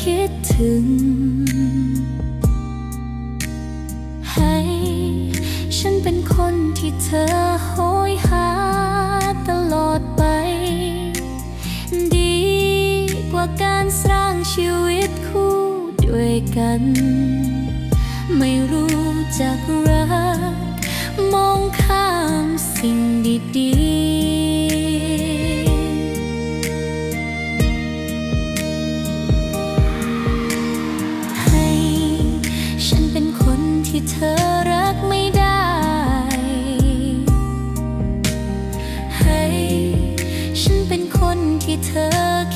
คิดถึงให้ฉันเป็นคนที่เธอโหยหาตลอดไปดีกว่าการสร้างชีวิตคู่ด้วยกันไม่รู้จักรักมองข้ามสิ่งดีๆให้ฉันเป็นคนที่เธอรักไม่ได้ให้ฉันเป็นคนที่เธอ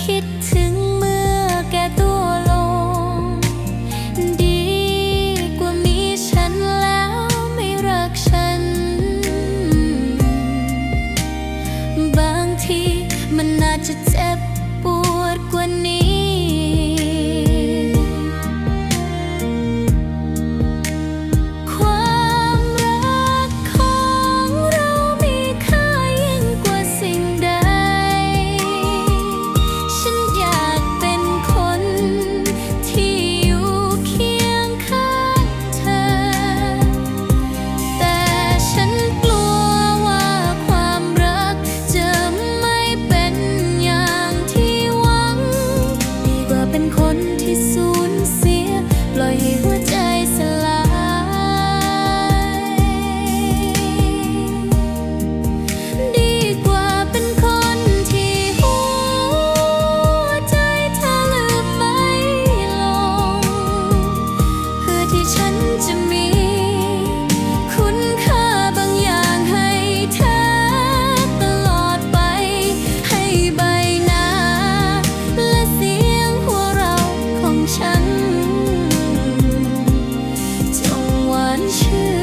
คิดถึงเมื่อแก่ตัวลงดีกว่ามีฉันแล้วไม่รักฉันบางทีมันน่าจะเจ็บปวดกว่านี้ความรักของเรามีค่ายิ่งกว่าสิ่งใดฉันอยากเป็นคนที่อยู่เคียงข้างเธอแต่ฉันกลัวว่าความรักจะไม่เป็นอย่างที่หวังดีกว่าเป็นคนที่สูญเสียปล่อยให้หัวใจสลายดีกว่าเป็นคนที่หัวใจเธอลืมไม่ลงเพื่อที่ฉันจะมีคุณค่าบางอย่างให้เธอตลอดไปให้ใบหน้าและเสียงหัวเราะของฉันจงหวานชื่